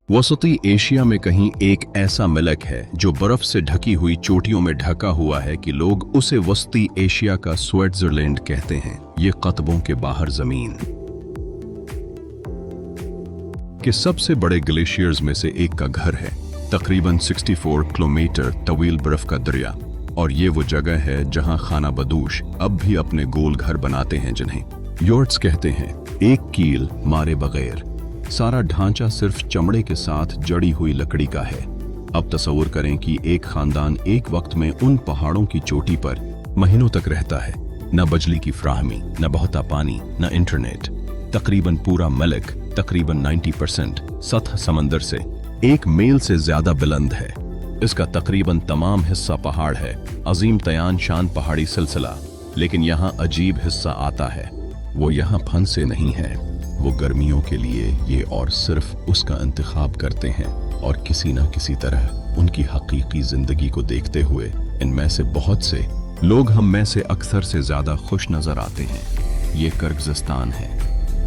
वसती Asia में कहीं एक ऐसा मुल्क है जो बर्फ से ढकी हुई चोटियों में ढका हुआ है कि लोग उसे वसती एशिया का स्विट्जरलैंड कहते हैं। ये कतबों के बाहर जमीन के सबसे बड़े ग्लेशियर्स में से एक का घर है। तकरीबन 64 किलोमीटर तवील बर्फ का दरिया, और ये वो जगह है जहां खाना बदूश अब भी अपने गोल घर बनाते हैं जिन्हें योर्ट्स कहते हैं। एक कील मारे बगैर सारा ढांचा सिर्फ चमड़े के साथ जड़ी हुई लकड़ी का है। अब तसव्वुर करें कि एक खानदान एक वक्त में उन पहाड़ों की चोटी पर महीनों तक रहता है। न बिजली की फ्राहमी, न बहता पानी, न इंटरनेट। तकरीबन पूरा मुल्क, तकरीबन 90% सतह समंदर से 1 मील से ज्यादा बुलंद है। इसका तकरीबन तमाम हिस्सा पहाड़ है, अजीम तयान शान पहाड़ी सिलसिला। लेकिन यहाँ अजीब हिस्सा आता है, वो यहाँ फंसे नहीं है। वो गर्मियों के लिए ये और सिर्फ उसका इंतखाब करते हैं, और किसी न किसी तरह उनकी हकीकी जिंदगी को देखते हुए इनमें से बहुत से लोग हम में से अक्सर से ज्यादा खुश नजर आते हैं। ये किर्गिस्तान है।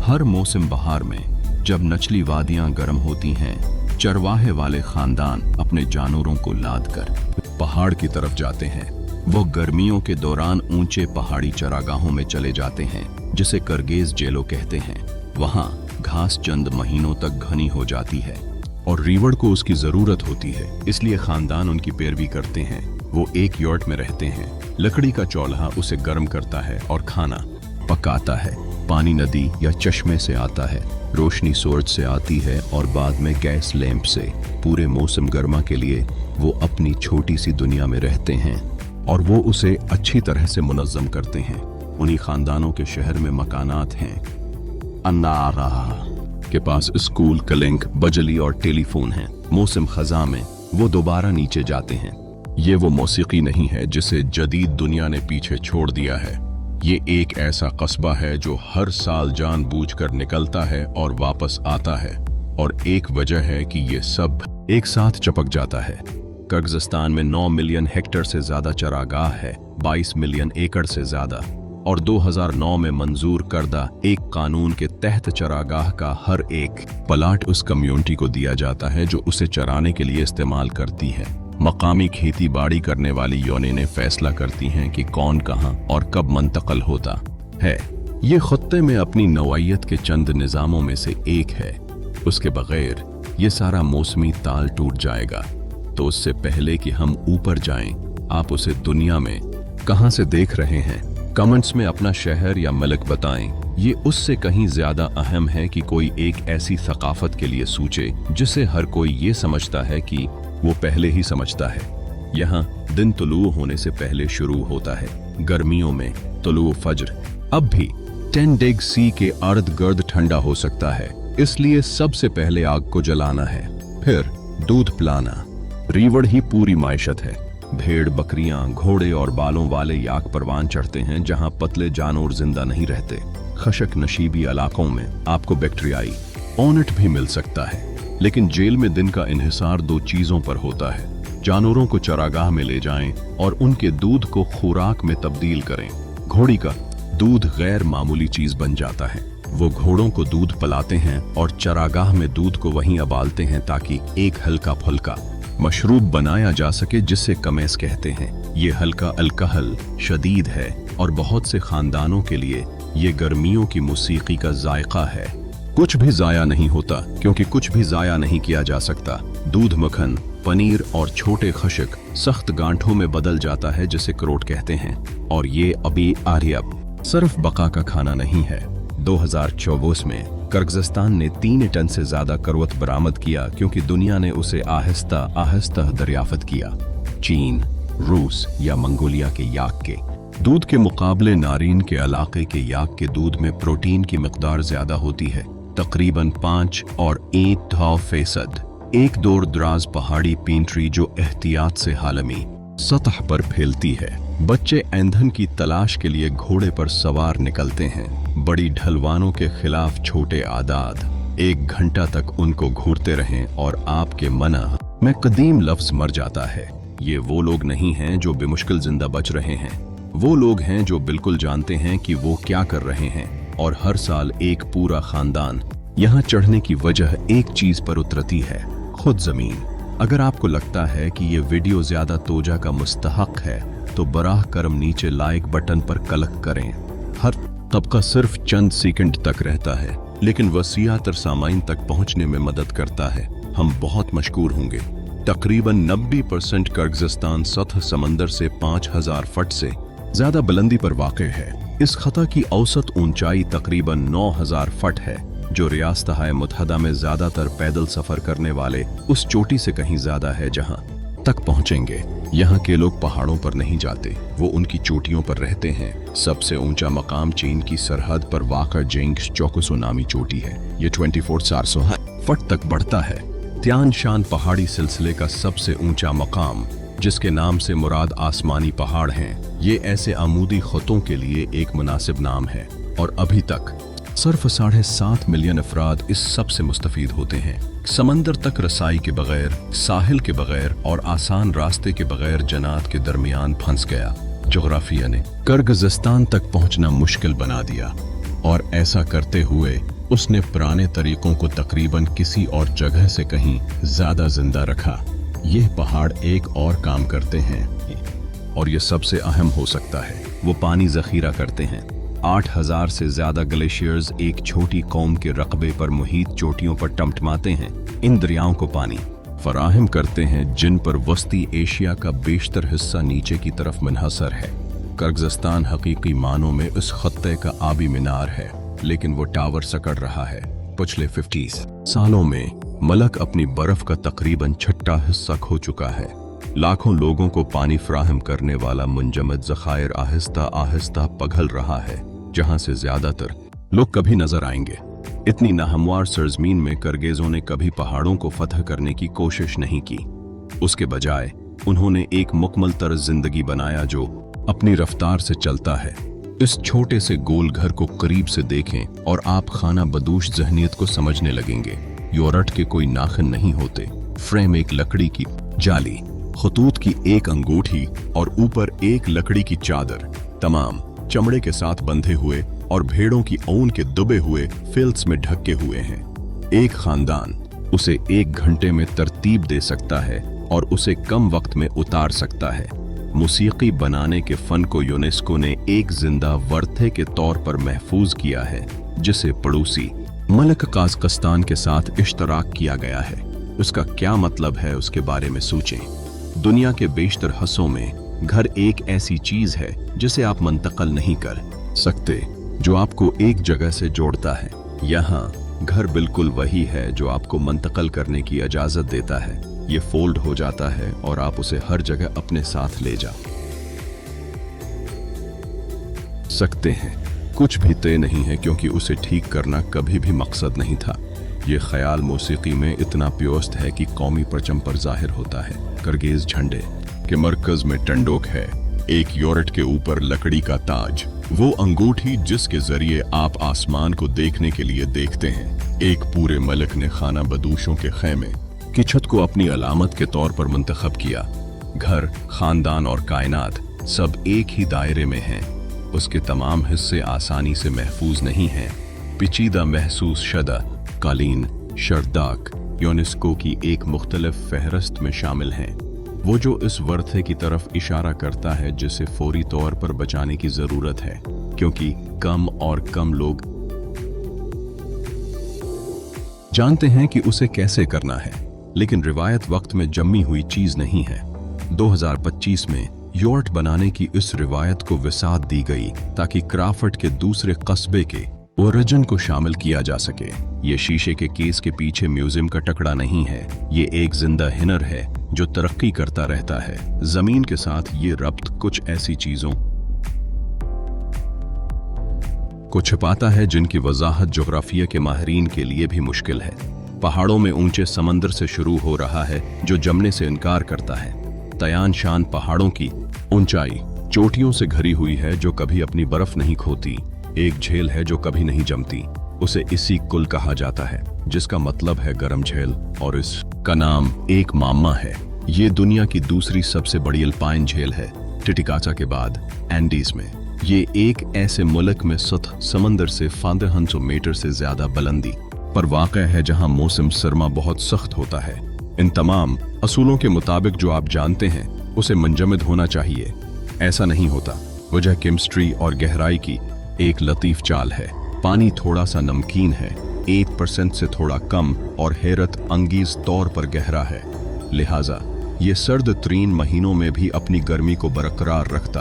हर मौसम बहार में जब नचली वादियां गर्म होती हैं, चरवाहे वाले खानदान अपने जानवरों को लाद कर पहाड़ की तरफ जाते हैं। वो गर्मियों के दौरान ऊंचे पहाड़ी चरागाहों में चले जाते हैं, जिसे करगेज जेलो कहते हैं। वहां घास चंद महीनों तक घनी हो जाती है और रीवड़ को उसकी जरूरत होती है, इसलिए खानदान उनकी पैरवी करते हैं। वो एक यॉर्ट में रहते हैं। लकड़ी का चौल्हा उसे गर्म करता है और खाना पकाता है। पानी नदी या चश्मे से आता है, रोशनी सूरज से आती है और बाद में गैस लैंप से। पूरे मौसम गर्मा के लिए वो अपनी छोटी सी दुनिया में रहते हैं और वो उसे अच्छी तरह से मुनज़्ज़म करते हैं। उन्हीं खानदानों के शहर में मकानात हैं। अन्नारा के पास स्कूल, कलिंक, बजली और टेलीफोन हैं। मौसम खजा में वो दोबारा नीचे जाते हैं। ये वो मौसीकी नहीं है जिसे जदीद दुनिया ने पीछे छोड़ दिया है। ये एक ऐसा कस्बा है जो हर साल जानबूझकर निकलता है और वापस आता है, और एक वजह है कि ये सब एक साथ चपक जाता है। किर्गिस्तान में 9 मिलियन हेक्टेयर से ज्यादा चरागाह है, 22 मिलियन एकड़ से ज्यादा, और 2009 में मंजूर करदा एक कानून के तहत चरागाह का हर एक प्लाट उस कम्युनिटी को दिया जाता है जो उसे चराने के लिए इस्तेमाल करती है। मकामी खेती बाड़ी करने वाली यूनियनें फैसला करती हैं कि कौन कहां और कब मुंतकिल होता है। ये खत्ते में अपनी नौइयत के चंद निज़ामों में से एक है। उसके बगैर ये सारा मौसमी ताल टूट जाएगा। तो उससे पहले कि हम ऊपर जाएं, आप उसे दुनिया में कहां से देख रहे हैं? कमेंट्स में अपना शहर या मुल्क बताएं। ये उससे कहीं ज्यादा अहम है कि कोई एक ऐसी सकाफत के लिए सोचे जिसे हर कोई ये समझता है कि वो पहले ही समझता है। यहाँ दिन तुलू होने से पहले शुरू होता है। गर्मियों में तुलू फज्र अब भी 10 डिग्री सी के अर्द गर्द ठंडा हो सकता है, इसलिए सबसे पहले आग को जलाना है, फिर दूध पिलाना। रीवड़ ही पूरी माइशत है। भेड़, बकरियां, घोड़े और बालों वाले याक परवान चढ़ते हैं जहां पतले जानवर जिंदा नहीं रहते। खशक नशीबी इलाकों में आपको बैक्टीरियाई ऑनेट भी मिल सकता है। लेकिन जेल में दिन का इन्हिसार 2 चीजों पर होता है। जानवरों को चरागाह में ले जाएं और उनके दूध को खुराक में तब्दील करें। घोड़ी का दूध गैर मामूली चीज बन जाता है। वो घोड़ों को दूध पिलाते हैं और चरागाह में दूध को वहीं उबालते हैं ताकि एक हल्का फुल्का मशरूब बनाया जा सके, जिसे कमेस कहते हैं। ये हल्का अल्कोहल शदीद है और बहुत से खानदानों के लिए ये गर्मियों की मौसीकी का जायका है। कुछ भी जाया नहीं होता क्योंकि कुछ भी जाया नहीं किया जा सकता। दूध, मक्खन, पनीर और छोटे खशक सख्त गांठों में बदल जाता है जिसे करोट कहते हैं। और ये अभी आर्यब सिर्फ बका का खाना नहीं है। 2024 में किर्गिस्तान ने 3 टन से ज्यादा करवत बरामद किया क्योंकि दुनिया ने उसे आहिस्ता आहिस्ता दरियाफ्त किया। चीन, रूस या मंगोलिया के याक के दूध के मुकाबले नारीन के इलाके के याक के दूध में प्रोटीन की मिकदार ज्यादा होती है, तकरीबन 5 और 1.5%। एक दूर दराज पहाड़ी पींटरी जो एहतियात से हालमी सतह पर फैलती है। बच्चे ईंधन की तलाश के लिए घोड़े पर सवार निकलते हैं। बड़ी ढलवानों के खिलाफ छोटे आदाद 1 घंटा तक उनको घूरते रहें और आपके मना में कदीम लफ्ज मर जाता है। ये वो लोग नहीं हैं जो बेमुश्किल जिंदा बच रहे हैं, वो लोग हैं जो बिल्कुल जानते हैं कि वो क्या कर रहे हैं। और हर साल एक पूरा खानदान यहाँ चढ़ने की वजह एक चीज पर उतरती है, खुद जमीन। अगर आपको लगता है कि ये वीडियो ज्यादा तोजा का मुस्तहक है तो बराह करम नीचे लाइक बटन पर क्लिक करें। हर तबका सिर्फ चंद सेकंड तक रहता है लेकिन वसीयातर सामाइन तक पहुंचने में मदद करता है। हम बहुत मशहूर होंगे। तकरीबन 90% किर्गिस्तान सतह समंदर से 5000 फुट से ज्यादा बुलंदी पर वाक़ है। इस खता की औसत ऊंचाई तकरीबन 9000 फुट है, जो रियासत-ए मुत्तहदा में ज्यादातर पैदल सफर करने वाले उस चोटी से कहीं ज्यादा है जहां तक पहुंचेंगे। यहाँ के लोग पहाड़ों पर नहीं जाते, वो उनकी चोटियों पर रहते हैं। सबसे ऊंचा मकाम चीन की सरहद पर वाक़ा जेंग्स चौकुसो नामी चोटी है। ये 24,400 फुट तक बढ़ता है। त्यान शान पहाड़ी सिलसिले का सबसे ऊंचा मकाम, जिसके नाम से मुराद आसमानी पहाड़ हैं। ये ऐसे आमूदी खतों के लिए एक मुनासिब नाम है और अभी तक सिर्फ 7.5 मिलियन अफराद इस सब से मुस्तफीद होते हैं। समंदर तक रसाई के बगैर, साहिल के बगैर और आसान रास्ते के बगैर जन्नत के दरमियान फंस गया। जोग्राफिया ने किर्गिस्तान तक पहुंचना मुश्किल बना दिया और ऐसा करते हुए उसने पुराने तरीकों को तकरीबन किसी और जगह से कहीं ज्यादा जिंदा रखा। ये पहाड़ एक और काम करते हैं और ये सबसे अहम हो सकता है, वो पानी जखीरा करते हैं। 8000 से ज्यादा ग्लेशियर्स एक छोटी कौम के रकबे पर मुहित चोटियों पर टमटमाते हैं। इन दरियाओं को पानी फराहम करते हैं जिन पर वस्ती एशिया का बेशतर हिस्सा नीचे की तरफ मुनहसर है। किर्गिस्तान हकीकी मानों में इस खत्ते का आबी मीनार है, लेकिन वो टावर सकड़ रहा है। पिछले 50 सालों में मलक अपनी बर्फ का तकरीबन छठा हिस्सा खो चुका है। लाखों लोगों को पानी फराहम करने वाला मुंजमद ज़खायर आहिस्ता आहिस्ता पघल रहा है, जहां से ज्यादातर लोग कभी नजर आएंगे। इतनी नाहमवार सरजमीन में किर्गिज़ों ने कभी पहाड़ों को फतह करने की कोशिश नहीं की। उसके बजाय उन्होंने एक मुकम्मल तर्ज जिंदगी बनाया जो अपनी रफ्तार से चलता है। इस छोटे से गोल घर को करीब से देखें और आप खाना बदूश जहनियत को समझने लगेंगे। योरट के कोई नाखन नहीं होते, फ्रेम एक लकड़ी की जाली, खतूत की एक अंगूठी और ऊपर एक लकड़ी की चादर, तमाम चमड़े के साथ बंधे हुए और भेड़ों की ऊन के दुबे हुए फिल्स में ढके हुए हैं। एक खानदान उसे 1 घंटे में तरतीब दे सकता है और उसे कम वक्त में उतार सकता है। मूसीकी बनाने के फन को यूनेस्को ने एक जिंदा वर्थे के तौर पर महफूज किया है, जिसे पड़ोसी मलक काज़किस्तान के साथ इश्तराक किया गया है। उसका क्या मतलब है उसके बारे में सोचें। दुनिया के बेशतर हिस्सों में घर एक ऐसी चीज है जिसे आप मुंतकिल नहीं कर सकते, जो आपको एक जगह से जोड़ता है। यहाँ घर बिल्कुल वही है जो आपको मुंतकिल करने की इजाजत देता है। ये फोल्ड हो जाता है और आप उसे हर जगह अपने साथ ले जा सकते हैं। कुछ भी तय नहीं है क्योंकि उसे ठीक करना कभी भी मकसद नहीं था। ये ख्याल मौसीकी में इतना प्योस्त है कि कौमी परचम पर जाहिर होता है। किर्गिज़ झंडे के मरकज में टंडोक है, एक योरट के ऊपर लकड़ी का ताज, वो अंगूठी जिसके जरिए आप आसमान को देखने के लिए देखते हैं। एक पूरे मलक ने खाना बदूशों के खैमे की छत को अपनी अलामत के तौर पर मुंतखब किया। घर, खानदान और कायनात सब एक ही दायरे में हैं। उसके तमाम हिस्से आसानी से महफूज नहीं हैं। पेचीदा महसूस शदा कालीन शर्दाक यूनेस्को की एक मुख्तलिफ फहरस्त में शामिल हैं, वो जो इस वर्थे की तरफ इशारा करता है जिसे फौरी तौर पर बचाने की जरूरत है, क्योंकि कम और कम लोग जानते हैं कि उसे कैसे करना है। लेकिन रिवायत वक्त में जमी हुई चीज नहीं है। 2025 में योर्ट बनाने की इस रिवायत को विसात दी गई ताकि क्राफर्ड के दूसरे कस्बे के ओरिजिन को शामिल किया जा सके। ये शीशे के केस के पीछे म्यूजियम का टुकड़ा नहीं है, ये एक जिंदा हिनर है जो तरक्की करता रहता है। जमीन के साथ ये रब्त कुछ ऐसी चीजों को छिपाता है जिनकी वजाहत जोग्राफिया के माहिरीन के लिए भी मुश्किल है। पहाड़ों में ऊंचे समंदर से शुरू हो रहा है जो जमने से इनकार करता है। तयान शान पहाड़ों की ऊंचाई चोटियों से घरी हुई है जो कभी अपनी बर्फ नहीं खोती। एक झील है जो कभी नहीं जमती, उसे इसी कुल कहा जाता है, जिसका मतलब है गरम झील, और इसका नाम एक मामा है। ये दुनिया की दूसरी सबसे बड़ी अल्पाइन झील है, टिटिकाचा के बाद एंडीज में। ये एक ऐसे मुल्क में सतह समंदर से 1500 मीटर से ज्यादा बुलंदी पर वाक़या है जहां मौसम सरमा बहुत सख्त होता है। इन तमाम असूलों के मुताबिक जो आप जानते हैं उसे मुंजमद होना चाहिए, ऐसा नहीं होता। वजह केमिस्ट्री और गहराई की एक लतीफ चाल है। पानी थोड़ा सा नमकीन है, 1% से थोड़ा कम और हैरत अंगीज तौर पर गहरा है, लिहाजा ये सर्द तरीन महीनों में भी अपनी गर्मी को बरकरार रखता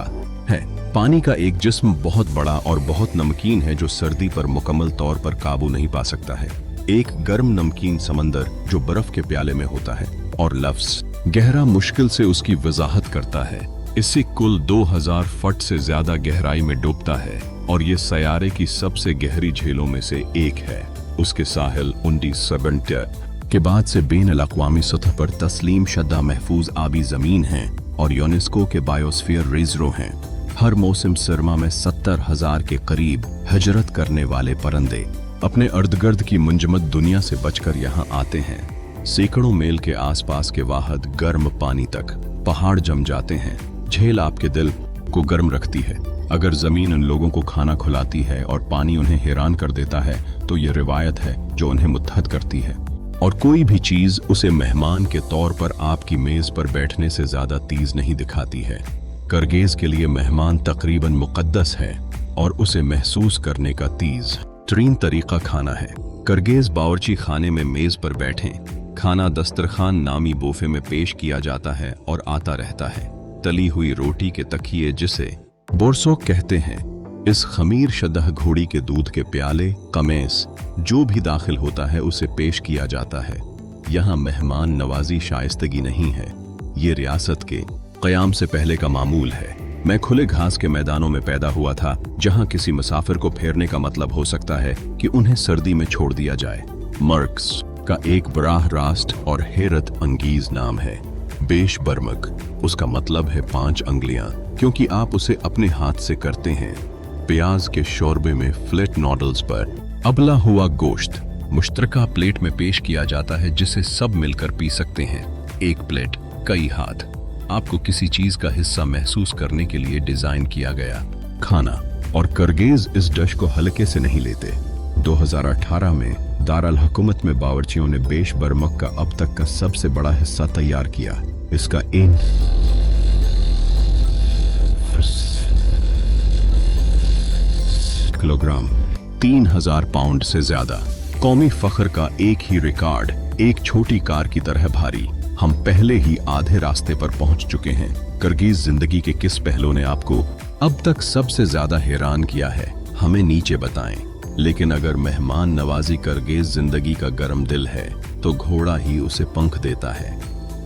है। पानी का एक जिस्म बहुत बड़ा और बहुत नमकीन है जो सर्दी पर मुकम्मल तौर पर काबू नहीं पा सकता है। एक गर्म नमकीन समंदर जो बर्फ के प्याले में होता है और लफ्ज गहरा मुश्किल से उसकी वजाहत करता है। इससे कुल 2000 फुट से ज्यादा गहराई में डूबता है और ये सयारे की सबसे गहरी झीलों में से एक है। उसके साहिल 1970 के बाद से बेन-अल-अक़वामी सतह पर तस्लीम शुदा महफूज आबी जमीन हैं और यूनेस्को के बायोस्फीयर रिजर्व हैं। हर मौसम सरमा में 70,000 के करीब हिजरत करने वाले परिंदे अपने अर्दगर्द की मुंजमद दुनिया से बचकर यहाँ आते हैं। सैकड़ों मील के आसपास के वाहद गर्म पानी तक पहाड़ जम जाते हैं। झील आपके दिल को गर्म रखती है। अगर जमीन उन लोगों को खाना खिलाती है और पानी उन्हें हैरान कर देता है तो ये रिवायत है जो उन्हें मुत्तहद करती है, और कोई भी चीज उसे मेहमान के तौर पर आपकी मेज पर बैठने से ज्यादा तीज नहीं दिखाती है। करगेज के लिए मेहमान तकरीबन मुकद्दस है और उसे महसूस करने का तीज तरीन तरीका खाना है। करगेज बावर्ची खाने में मेज पर बैठें, खाना दस्तरखान नामी बोफे में पेश किया जाता है और आता रहता है। तली हुई रोटी के तकिए जिसे बोरसोक कहते हैं, इस खमीर शदह घोड़ी के दूध के प्याले, कमेस जो भी दाखिल होता है उसे पेश किया जाता है। यहाँ मेहमान नवाजी शाइस्तगी नहीं है, ये रियासत के क़याम से पहले का मामूल है। मैं खुले घास के मैदानों में पैदा हुआ था जहाँ किसी मुसाफिर को फेरने का मतलब हो सकता है कि उन्हें सर्दी में छोड़ दिया जाए। मर्क्स का एक बराह रास्त और हैरत अंगीज नाम है बेश बर्मक। उसका मतलब है 5 अंगुलियां, क्योंकि आप उसे अपने हाथ से करते हैं। प्याज के शोरबे में फ्लेट नॉडल्स पर अबला हुआ गोश्त मुश्तरका प्लेट में पेश किया जाता है जिसे सब मिलकर पी सकते हैं। एक प्लेट कई हाथ, आपको किसी चीज का हिस्सा महसूस करने के लिए डिजाइन किया गया खाना। और करगेज इस डिश को हल्के से नहीं लेते। 2018 में दारुल हुकूमत में बावर्चियों ने बेश बर्मक का अब तक का सबसे बड़ा हिस्सा तैयार किया। इसका 1 किलोग्राम 3000 पाउंड से ज्यादा। कौमी फख्र का एक ही रिकॉर्ड, एक छोटी कार की तरह भारी। हम पहले ही आधे रास्ते पर पहुंच चुके हैं। करगीज जिंदगी के किस पहलू ने आपको अब तक सबसे ज्यादा हैरान किया है, हमें नीचे बताएं। लेकिन अगर मेहमान नवाजी करगेज जिंदगी का गर्म दिल है तो घोड़ा ही उसे पंख देता है।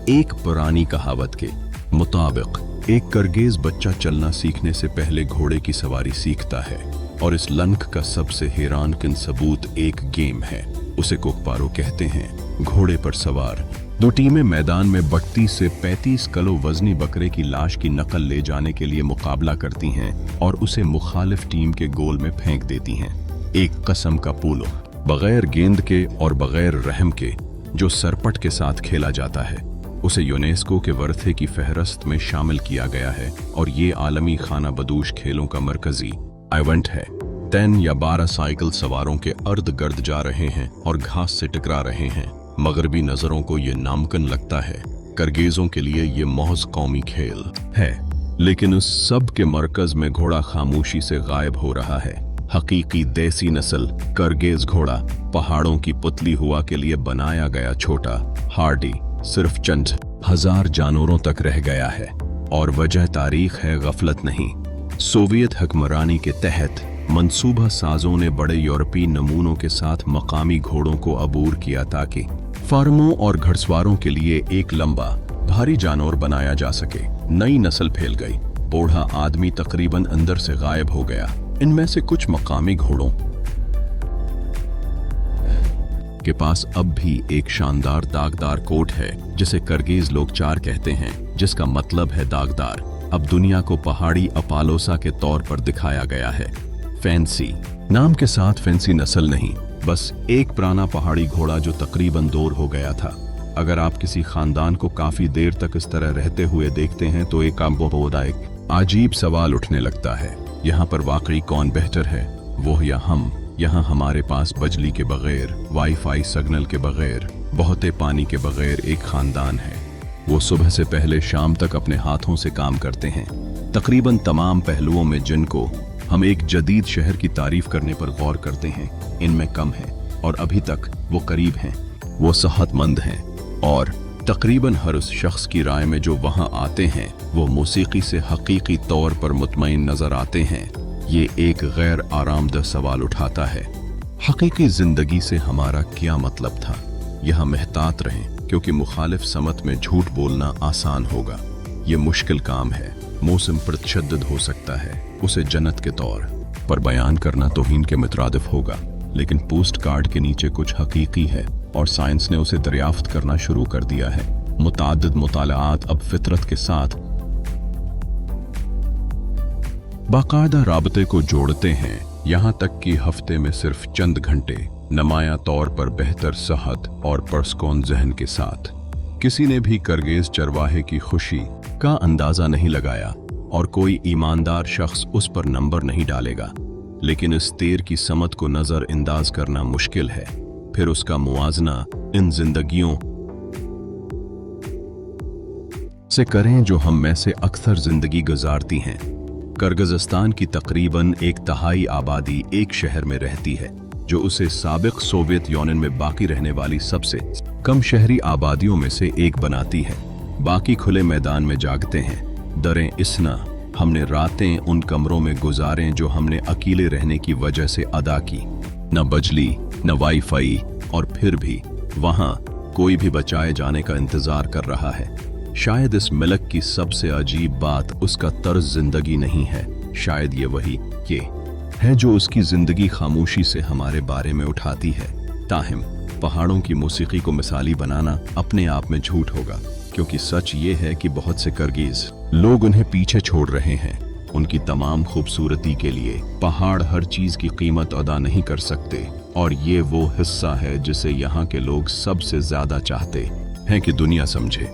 एक पुरानी कहावत के मुताबिक एक करगेज बच्चा चलना सीखने से पहले घोड़े की सवारी सीखता है, और इस लंक का सबसे हैरानकुन सबूत एक गेम है। उसे कोकपारो कहते हैं। घोड़े पर सवार 2 टीमें मैदान में 32 से 35 किलो वजनी बकरे की लाश की नकल ले जाने के लिए मुकाबला करती हैं और उसे मुखालिफ टीम के गोल में फेंक देती हैं। एक कसम का पोलो बगैर गेंद के और बगैर रहम के जो सरपट के साथ खेला जाता है, उसे यूनेस्को के वर्थे की फहरस्त में शामिल किया गया है और ये आलमी खाना बदूश खेलों का मरकजी इवेंट है। 10 या 12 साइकिल सवारों के अर्द गर्द जा रहे हैं और घास से टकरा रहे हैं। मगरबी नजरों को ये नामुमकिन लगता है। करगेजों के लिए ये महज कौमी खेल है, लेकिन उस सब के मरकज में घोड़ा खामोशी से गायब हो रहा है। हकीकी देसी नस्ल करगेज घोड़ा पहाड़ों की पुतली हुआ के लिए बनाया गया छोटा, हार्डी, सिर्फ चंद हजार जानवरों तक रह गया है। और वजह तारीख है, गफलत नहीं। सोवियत हुक्मरानी के तहत मंसूबा साजों ने बड़े यूरोपीय नमूनों के साथ मकामी घोड़ों को अबूर किया ताकि फार्मों और घड़सवारों के लिए एक लंबा भारी जानवर बनाया जा सके। नई नस्ल फैल गई। बूढ़ा आदमी तकरीबन अंदर से गायब हो गया। इनमें से कुछ मकामी घोड़ों के पास अब भी एक शानदार दागदार कोट है जिसे करगीज लोग चार कहते हैं, जिसका मतलब है दागदार। अब दुनिया को पहाड़ी अपालोसा के तौर पर दिखाया गया है। फैंसी नाम के साथ फैंसी नस्ल नहीं, बस एक पुराना पहाड़ी घोड़ा जो तकरीबन दूर हो गया था। अगर आप किसी खानदान को काफी देर तक इस तरह रहते हुए देखते हैं तो एक अजीब सवाल उठने लगता है, यहाँ पर वाकई कौन बेहतर है, वो या हम। यहाँ हमारे पास बिजली के बगैर, वाईफाई सिग्नल के बगैर, बहते पानी के बगैर एक खानदान है। वो सुबह से पहले शाम तक अपने हाथों से काम करते हैं, तकरीबन तमाम पहलुओं में, जिनको हम एक जदीद शहर की तारीफ करने पर गौर करते हैं। इनमें कम है और अभी तक वो करीब हैं, वो सेहतमंद हैं और तकरीबन हर उस शख्स की राय में जो वहाँ आते हैं वो मौसीकी से हकीकी तौर पर मुतमईन नजर आते हैं। ये एक गैर आरामदह सवाल उठाता है, हकीकी जिंदगी से हमारा क्या मतलब था। यहाँ महतात रहें क्योंकि मुखालिफ समत में झूठ बोलना आसान होगा। ये मुश्किल काम है, मौसम प्रतिशद्दद हो सकता है, उसे जन्नत के तौर पर बयान करना तौहीन के मुतरादिफ होगा। लेकिन पोस्ट कार्ड के नीचे कुछ हकीकी है और साइंस ने उसे दरियाफ्त करना शुरू कर दिया है। मुताद्दिद मुतालाआत अब फितरत के साथ बाकायदा राबते को जोड़ते हैं, यहाँ तक कि हफ्ते में सिर्फ चंद घंटे नुमायां तौर पर बेहतर सेहत और परस्कून जहन के साथ। किसी ने भी करगेज चरवाहे की खुशी का अंदाजा नहीं लगाया और कोई ईमानदार शख्स उस पर नंबर नहीं डालेगा। लेकिन इस तेर की समत को नजर अंदाज करना मुश्किल है। फिर उसका मुआजना इन जिंदगियों से करें जो हम में से अक्सर जिंदगी गुजारती हैं। किर्गिज़स्तान की तकरीबन 1/3 आबादी एक शहर में रहती है, जो उसे साबिक सोवियत यूनियन में बाकी रहने वाली सबसे कम शहरी आबादियों में से एक बनाती है। बाकी खुले मैदान में जागते हैं। दरें इसना हमने रातें उन कमरों में गुजारें जो हमने अकेले रहने की वजह से अदा की। न बिजली, न वाईफाई, और फिर भी वहां कोई भी बचाए जाने का इंतजार कर रहा है। शायद इस मिलक की सबसे अजीब बात उसका तर्ज जिंदगी नहीं है, शायद ये वही ये है जो उसकी जिंदगी खामोशी से हमारे बारे में उठाती है। ताहिम पहाड़ों की मौसीकी को मिसाली बनाना अपने आप में झूठ होगा, क्योंकि सच ये है कि बहुत से किर्गिज़ लोग उन्हें पीछे छोड़ रहे हैं। उनकी तमाम खूबसूरती के लिए पहाड़ हर चीज की कीमत अदा नहीं कर सकते, और ये वो हिस्सा है जिसे यहाँ के लोग सबसे ज्यादा चाहते हैं कि दुनिया समझे।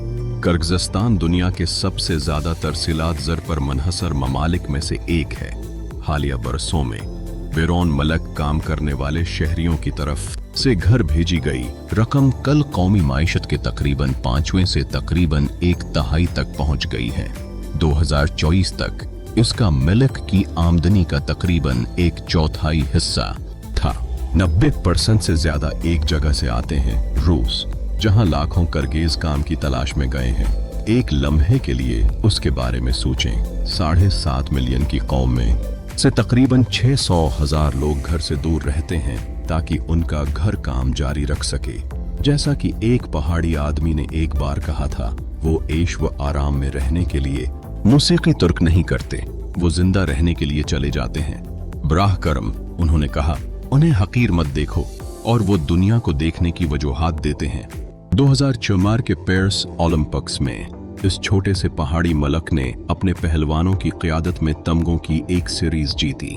किर्गिज़स्तान दुनिया के सबसे ज्यादा तरसीलात ज़र पर मुनहसर ममालिक में से एक है। हालिया बरसों में बेरोन मलक काम करने वाले शहरियों की तरफ से घर भेजी गई रकम कल कौमी माइशत के तकरीबन 5वें से तकरीबन 1/3 तक पहुंच गई है। 2024 तक इसका मिलक की आमदनी का तकरीबन 1/4 हिस्सा था। 90% से ज्यादा एक जगह से आते हैं, रूस, जहां लाखों किर्गिज़ काम की तलाश में गए हैं। एक लम्हे के लिए उसके बारे में सोचें। 7.5 मिलियन की कौम में से तकरीबन 600,000 लोग घर से दूर रहते हैं ताकि उनका घर काम जारी रख सके। जैसा कि एक पहाड़ी आदमी ने एक बार कहा था, वो ऐश व आराम में रहने के लिए मौसीकी तुर्क नहीं करते, वो जिंदा रहने के लिए चले जाते हैं। ब्राह करम, उन्होंने कहा, उन्हें हकीर मत देखो, और वो दुनिया को देखने की वजूहात देते हैं। 2004 के पेरिस ओलंपिक्स में इस छोटे से पहाड़ी मलक ने अपने पहलवानों की क़ियादत में तमगों की एक सीरीज जीती।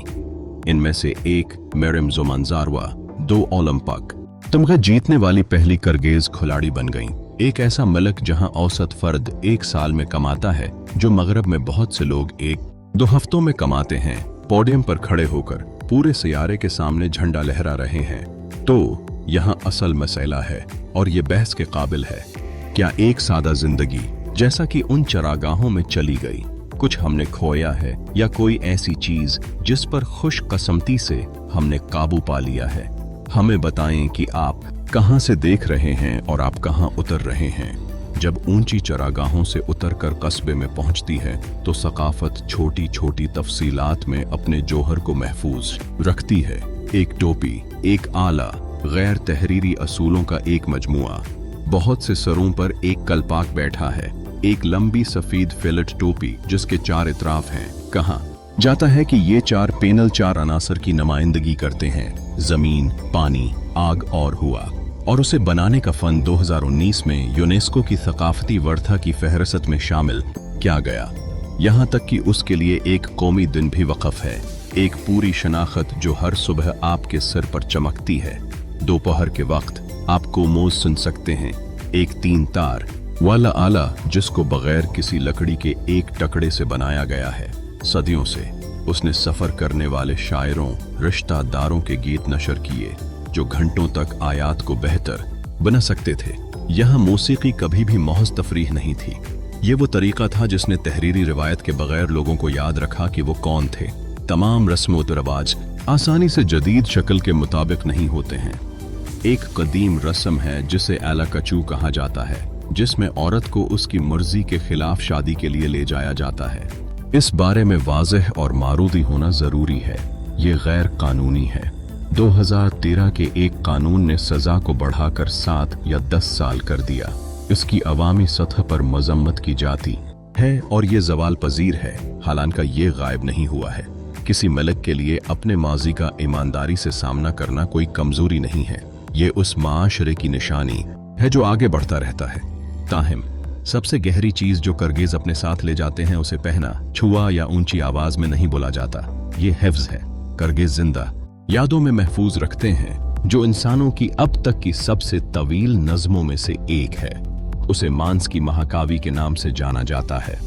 इनमें से एक मरियम ज़ोमनज़ारवा 2 ओलंपिक तमगे जीतने वाली पहली किर्गिज़ खिलाड़ी बन गईं। एक ऐसा मलक जहां औसत फर्द 1 साल में कमाता है जो मगरब में बहुत से लोग 1-2 हफ्तों में कमाते हैं। पोडियम पर खड़े होकर पूरे सियारे के सामने झंडा लहरा रहे हैं। तो यहाँ असल मसला है, और ये बहस के काबिल है, क्या एक सादा जिंदगी जैसा कि उन चरागाहों में चली गई कुछ हमने खोया है, या कोई ऐसी चीज जिस पर खुशकस्मती से हमने काबू पा लिया है? हमें बताएं कि आप कहां से देख रहे हैं और आप कहां उतर रहे हैं। जब ऊंची चरागाहों से उतरकर कस्बे में पहुंचती है तो सकाफत छोटी छोटी तफसीलात में अपने जोहर को महफूज रखती है। एक टोपी, एक आला, गैर तहरीरी असूलों का एक मजमुआ, बहुत से सरों पर एक कल्पाक बैठा है, एक लंबी सफेद फिलेट टोपी जिसके 4 इतराफ हैं। कहा जाता है कि ये 4 पैनल 4 अनासर की नुमाइंदगी करते हैं, जमीन, पानी, आग और हुआ, और उसे बनाने का फन 2019 में यूनेस्को की सकाफती वरथा की फहरिस्त में शामिल किया गया। यहाँ तक कि उसके लिए एक कौमी दिन भी वक़फ़ है, एक पूरी शनाख्त जो हर सुबह आपके सिर पर चमकती है। दोपहर के वक्त आप कोमोज सुन सकते हैं, एक 3 तार वाला आला जिसको बगैर किसी लकड़ी के एक टुकड़े से बनाया गया है। सदियों से उसने सफर करने वाले शायरों, रिश्तेदारों के गीत नशर किए जो घंटों तक आयात को बेहतर बना सकते थे। यह मौसीकी कभी भी महज तफरीह नहीं थी, ये वो तरीका था जिसने तहरीरी रिवायत के बगैर लोगों को याद रखा कि वो कौन थे। तमाम रस्म व रिवाज आसानी से जदीद शक्ल के मुताबिक नहीं होते हैं। एक कदीम रस्म है जिसे आला कचू कहा जाता है, जिसमें औरत को उसकी मर्जी के खिलाफ शादी के लिए ले जाया जाता है। इस बारे में वाज़ेह और मारूदी होना जरूरी है, ये गैर कानूनी है। 2013 के एक कानून ने सजा को बढ़ाकर 7 या 10 साल कर दिया। इसकी अवामी सतह पर मजम्मत की जाती है और ये जवाल पजीर है, हालांकि ये गायब नहीं हुआ है। किसी मलक के लिए अपने माजी का ईमानदारी से सामना करना कोई कमजोरी नहीं है, ये उस माशरे की निशानी है जो आगे बढ़ता रहता है। ताहिम सबसे गहरी चीज जो करगिज अपने साथ ले जाते हैं उसे पहना, छुआ या ऊंची आवाज में नहीं बोला जाता। ये हिफ्ज है। करगिज जिंदा यादों में महफूज रखते हैं जो इंसानों की अब तक की सबसे तवील नज़मों में से एक है। उसे मांस की महाकावी के नाम से जाना जाता है।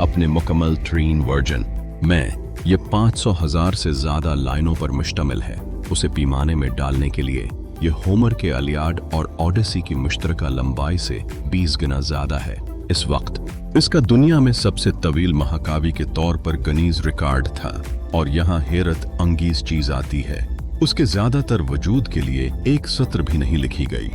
अपने मुकम्मल तरीन वर्जन में ये 500,000 से ज्यादा लाइनों पर मुश्तमिल है। उसे पैमाने में डालने के लिए ये होमर के इलियाड और ओडिसी की मुश्तरका लंबाई से 20 गुना ज्यादा है। इस वक्त इसका दुनिया में सबसे तवील महाकाव्य के तौर पर गनीज रिकॉर्ड था। और यहाँ हैरत अंगीज चीज आती है, उसके ज्यादातर वजूद के लिए एक सत्र भी नहीं लिखी गई।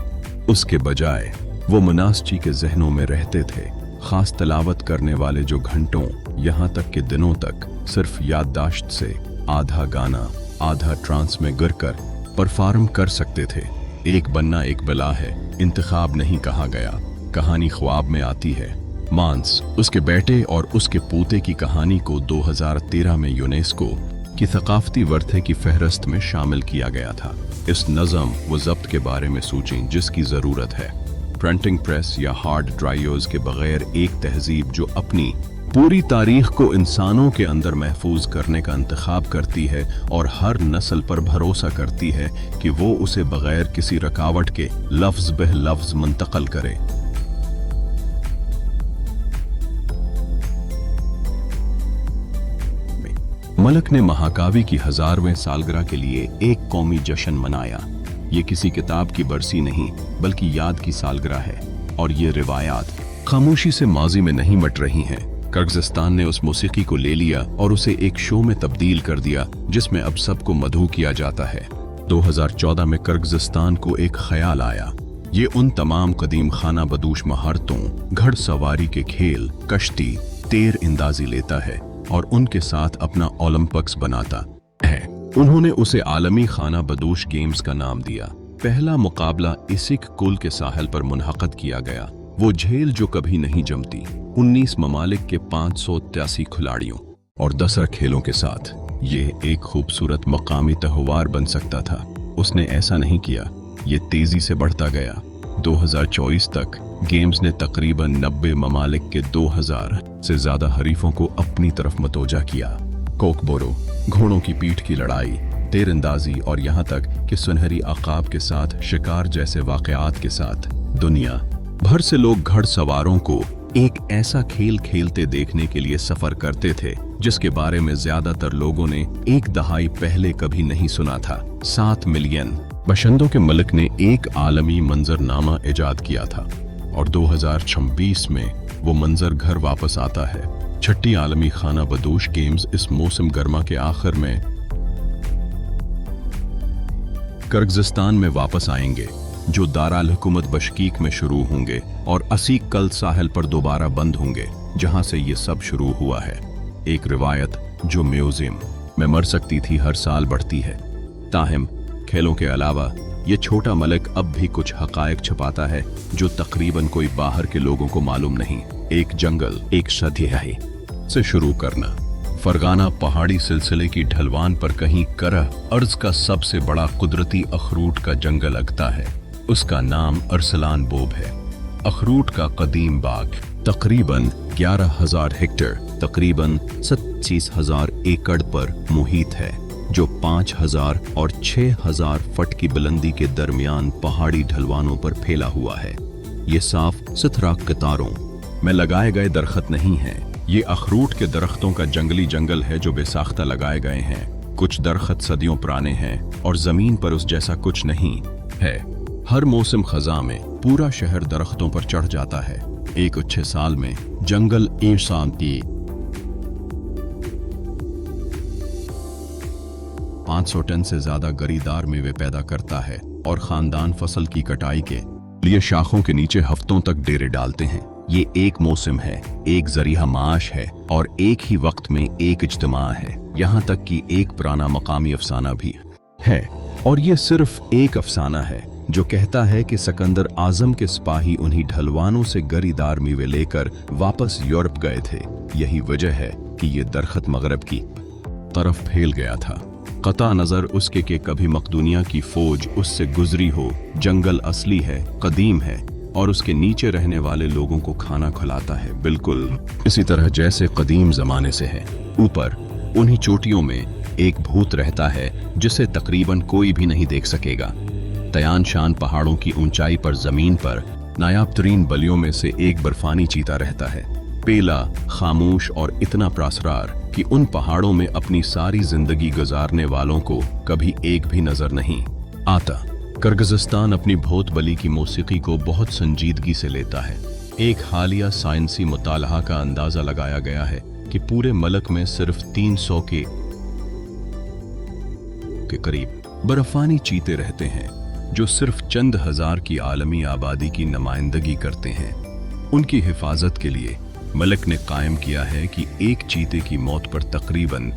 उसके बजाय वो मुनासची के जहनों में रहते थे, खास तलावत करने वाले जो घंटों यहाँ तक के दिनों तक सिर्फ याददाश्त से आधा गाना आधा ट्रांस में गिरकर परफॉर्म कर सकते थे। एक बनना एक बला है, इंतखाब नहीं कहा गया, कहानी ख्वाब में आती है। मांस उसके बेटे और उसके पोते की कहानी को 2013 में यूनेस्को की सकाफती वरथे की फहरिस्त में शामिल किया गया था। इस नज़म व ज़ब्त के बारे में सोचें जिसकी ज़रूरत है। प्रिंटिंग प्रेस या हार्ड ड्राइवर्स के बगैर एक तहजीब जो अपनी पूरी तारीख को इंसानों के अंदर महफूज करने का इंतखाब करती है और हर नस्ल पर भरोसा करती है कि वो उसे बगैर किसी रुकावट के लफ्ज बह लफ्ज मुंतकल करे। मलक ने महाकाव्य की 1000वें सालगिरह के लिए एक कौमी जश्न मनाया। ये किसी किताब की बरसी नहीं बल्कि याद की सालगिरह है और ये रिवायात खामोशी से माजी में नहीं मट रही हैं। किर्गिस्तान ने उस मौसीकी को ले लिया और उसे एक शो में तब्दील कर दिया जिसमें अब सबको मधु किया जाता है। 2014 में किर्गिस्तान को एक ख्याल आया, ये उन तमाम कदीम खाना बदूश महारतों, घड़सवारी के खेल, कश्ती, तेर इंदाजी लेता है और उनके साथ अपना ओलंपिक्स बनाता है। उन्होंने उसे आलमी खाना बदूश गेम्स का नाम दिया। पहला मुकाबला इसिक कुल के साहिल पर मुनहक़द किया गया। वो झेल जो कभी नहीं जमती, 19 ममालिक के 583 खिलाड़ियों और 10 खेलों के साथ ये एक खूबसूरत मकामी त्योहार बन सकता था। उसने ऐसा नहीं किया, ये तेजी से बढ़ता गया। 2024 तक गेम्स ने तकरीबन 90 ममालिक के 2000 से ज्यादा हरीफों को अपनी तरफ मतोजा किया। कोकबोरो, घोड़ों की पीठ की लड़ाई, तीरंदाजी और यहाँ तक कि सुनहरी आकाब के साथ शिकार जैसे वाकयात के साथ दुनिया भर से लोग घड़सवारों को एक ऐसा खेल खेलते देखने के लिए सफर करते थे जिसके बारे में ज्यादातर लोगों ने एक दहाई पहले कभी नहीं सुना था। 7 मिलियन बशिंदों के मुल्क ने एक आलमी मंजरनामा इजाद किया था और 2026 में वो मंजर घर वापस आता है। छठी आलमी खाना बदूश गेम्स इस मौसम गर्मा के आखिर में किर्गिस्तान में वापस आएंगे, जो दाराल हुकूमत बशकीक में शुरू होंगे और असीक कल साहिल पर दोबारा बंद होंगे जहां से ये सब शुरू हुआ है। एक रिवायत जो म्यूजियम में मर सकती थी हर साल बढ़ती है। ताहिम खेलों के अलावा ये छोटा मलक अब भी कुछ हकायक छुपाता है जो तकरीबन कोई बाहर के लोगों को मालूम नहीं। एक जंगल, एक सदियाही से शुरू करना। फरगाना पहाड़ी सिलसिले की ढलवान पर कहीं करह अर्ज का सबसे बड़ा कुदरती अखरूट का जंगल लगता है। उसका नाम अरसलान बोब है। अखरूट का कदीम बाग तकरीबन 11,000 हेक्टेयर, तकरीबन 25,000 एकड़ पर मुहित है, जो 5,000 और 6,000 फट की बुलंदी के दरमियान पहाड़ी ढलवानों पर फैला हुआ है। ये साफ सुथरा कतारों में लगाए गए दरख्त नहीं हैं। ये अखरूट के दरख्तों का जंगली जंगल है जो बेसाख्ता लगाए गए हैं। कुछ दरख्त सदियों पुराने हैं और जमीन पर उस जैसा कुछ नहीं है। हर मौसम खजा में पूरा शहर दरख्तों पर चढ़ जाता है। एक अच्छे साल में जंगल इंसान की 500 टन से ज्यादा गरीदार मेवे पैदा करता है और खानदान फसल की कटाई के लिए शाखों के नीचे हफ्तों तक डेरे डालते हैं। ये एक मौसम है, एक जरिया माश है और एक ही वक्त में एक इज्तिमा है। यहाँ तक कि एक पुराना मकामी अफसाना भी है, और ये सिर्फ एक अफसाना है जो कहता है कि सिकंदर आजम के सिपाही उन्हीं ढलवानों से गरीदार मेवे लेकर वापस यूरोप गए थे। यही वजह है कि ये दरख्त मगरब की तरफ फैल गया था। कता नजर उसके कि कभी मकदूनिया की फौज उससे गुजरी हो। जंगल असली है, कदीम है और उसके नीचे रहने वाले लोगों को खाना खिलाता है, बिल्कुल इसी तरह जैसे कदीम जमाने से है। ऊपर उन्हीं चोटियों में एक भूत रहता है जिसे तकरीबन कोई भी नहीं देख सकेगा। तयान शान पहाड़ों की ऊंचाई पर जमीन पर नायाब तरीन बलियों में से एक बर्फानी चीता रहता है, पेला, खामोश और इतना प्रासरार कि उन पहाड़ों में अपनी सारी जिंदगी गुजारने वालों को कभी एक भी नजर नहीं आता। किर्गिज़स्तान अपनी भूत बली की मौसीकी को बहुत संजीदगी से लेता है। एक हालिया साइंसी मुतालहा का अंदाजा लगाया गया है कि पूरे मुल्क में सिर्फ 300 के करीब बर्फानी चीते रहते हैं जो सिर्फ चंद हजार की आलमी आबादी की नुमाइंदगी करते हैं। उनकी हिफाजत के लिए मुल्क ने कायम किया है कि एक चीते की मौत पर तकरीबन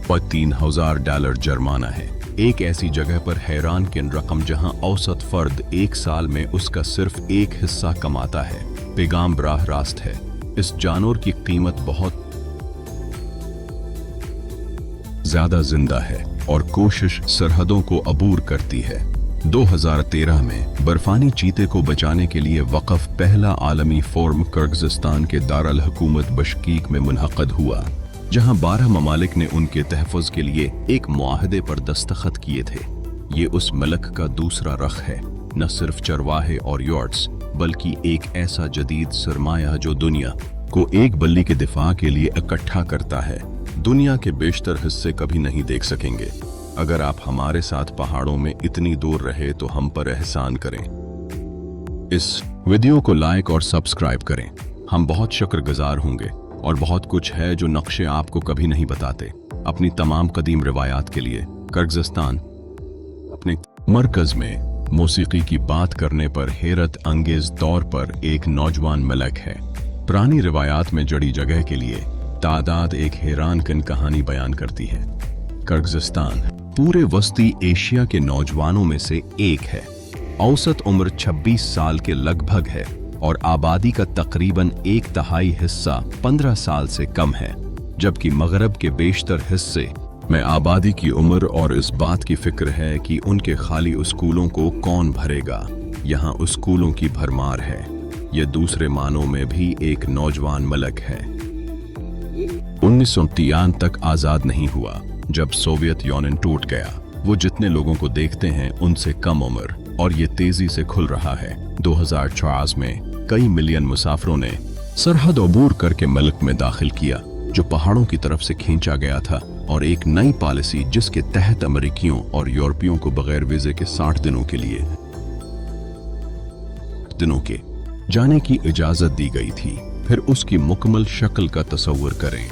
$3,000 जुर्माना है। एक ऐसी जगह पर हैरान किन रकम जहां औसत फर्द एक साल में उसका सिर्फ एक हिस्सा कमाता है। पैगाम बराह रास्त है, इस जानवर की कीमत बहुत ज्यादा जिंदा है और कोशिश सरहदों को अबूर करती है। 2013 में बर्फानी चीते को बचाने के लिए वक़फ़ पहला आलमी फोरम किर्गिज़स्तान के दारुल हुकूमत बिश्केक में मुनअक़द हुआ, जहां 12 ममालिक ने उनके तहफ़्फ़ुज़ के लिए एक मुआहदे पर दस्तखत किए थे। ये उस मुल्क का दूसरा रख है, न सिर्फ चरवाहे और यॉट्स बल्कि एक ऐसा जदीद सरमाया जो दुनिया को एक बल्ली के दिफा के लिए इकट्ठा करता है। दुनिया के बेशतर हिस्से कभी नहीं देख सकेंगे। अगर आप हमारे साथ पहाड़ों में इतनी दूर रहे तो हम पर एहसान करें। इस वीडियो को लाइक और सब्सक्राइब करें। हम बहुत शुक्रगुजार होंगे और बहुत कुछ है जो नक्शे आपको कभी नहीं बताते। अपनी तमाम कदीम रिवायात के लिए किर्गिज़स्तान अपने मरकज में मौसीकी की बात करने पर हैरत अंगेज तौर पर एक नौजवान मलक है। पुरानी रिवायात में जड़ी जगह के लिए तादाद एक हैरान कन कहानी बयान करती है। किर्गिज़स्तान पूरे वस्ती एशिया के नौजवानों में से एक है। औसत उम्र 26 साल के लगभग है और आबादी का तकरीबन 1/3 हिस्सा 15 साल से कम है, जबकि मगरब के बेशतर हिस्से में आबादी की उम्र और इस बात की फिक्र है कि उनके खाली स्कूलों को कौन भरेगा। यहाँ स्कूलों की भरमार है। ये दूसरे मानों में भी एक नौजवान मुल्क है। 1993 तक आज़ाद नहीं हुआ जब सोवियत यूनियन टूट गया। वो जितने लोगों को देखते हैं उनसे कम उम्र, और ये तेजी से खुल रहा है। 2004 में कई मिलियन मुसाफिरों ने सरहद अबूर करके मुल्क में दाखिल किया, जो पहाड़ों की तरफ से खींचा गया था, और एक नई पॉलिसी जिसके तहत अमेरिकियों और यूरोपियों को बगैर वीजे के 60 दिनों के जाने की इजाजत दी गई थी। फिर उसकी मुकम्मल शक्ल का तसव्वुर करें।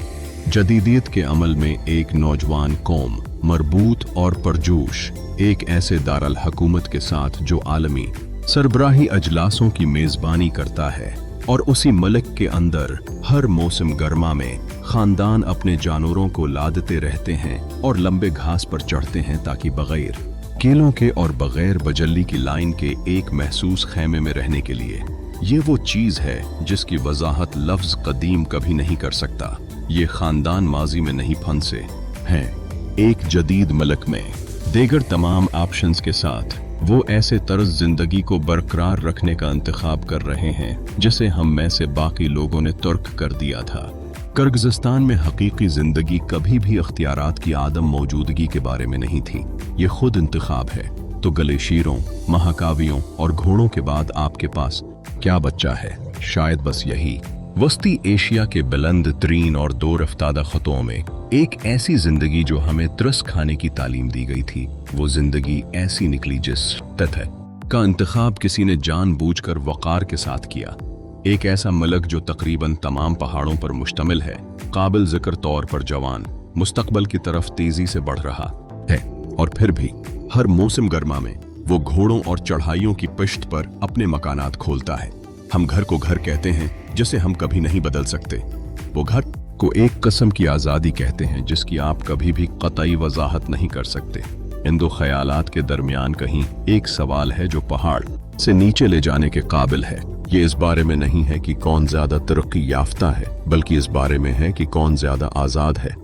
जदीदियत के अमल में एक नौजवान कौम मरबूत और परजोश, एक ऐसे दारुल हुकूमत के साथ जो आलमी सरबराही अजलासों की मेजबानी करता है, और उसी मुल्क के अंदर हर मौसम गर्मा में खानदान अपने जानवरों को लादते रहते हैं और लंबे घास पर चढ़ते हैं ताकि बगैर केलों के और बगैर बजल्ली की लाइन के एक महसूस खैमे में रहने के लिए। ये वो चीज है जिसकी वजाहत लफ्ज कदीम कभी नहीं कर सकता। ये खानदान माजी में नहीं फंसे हैं। एक जदीद मुल्क में देगर तमाम ऑप्शंस के साथ वो ऐसे तर्ज जिंदगी को बरकरार रखने का इंतखाब कर रहे हैं जिसे हम में से बाकी लोगों ने तुर्क कर दिया था। किर्गिज़स्तान में हकीकी जिंदगी कभी भी इख्तियारात की आदम मौजूदगी के बारे में नहीं थी। ये खुद इंतखाब है। तो ग्लेशियरों, महाकाव्यों और घोड़ों के बाद आपके पास क्या बच्चा है? शायद बस यही, वस्ती एशिया के बुलंद तरीन और दो रफ्तादा खतों में एक ऐसी जिंदगी जो हमें तरस खाने की तालीम दी गई थी। वो जिंदगी ऐसी निकली जिस तथ्य का इंतखाब किसी ने जानबूझकर वक़ार के साथ किया। एक ऐसा मुल्क जो तकरीबन तमाम पहाड़ों पर मुश्तमिल है, काबिल जिक्र तौर पर जवान, मुस्तकबल की तरफ तेजी से बढ़ रहा है, और फिर भी हर मौसम गर्मा में वो घोड़ों और चढ़ाइयों की पिश्त पर अपने मकानात खोलता है। हम घर को घर कहते हैं जिसे हम कभी नहीं बदल सकते। वो घर को एक किस्म की आज़ादी कहते हैं जिसकी आप कभी भी कतई वजाहत नहीं कर सकते। इन दो ख्यालात के दरमियान कहीं एक सवाल है जो पहाड़ से नीचे ले जाने के काबिल है। ये इस बारे में नहीं है कि कौन ज्यादा तरक्की याफ्ता है, बल्कि इस बारे में है कि कौन ज्यादा आज़ाद है।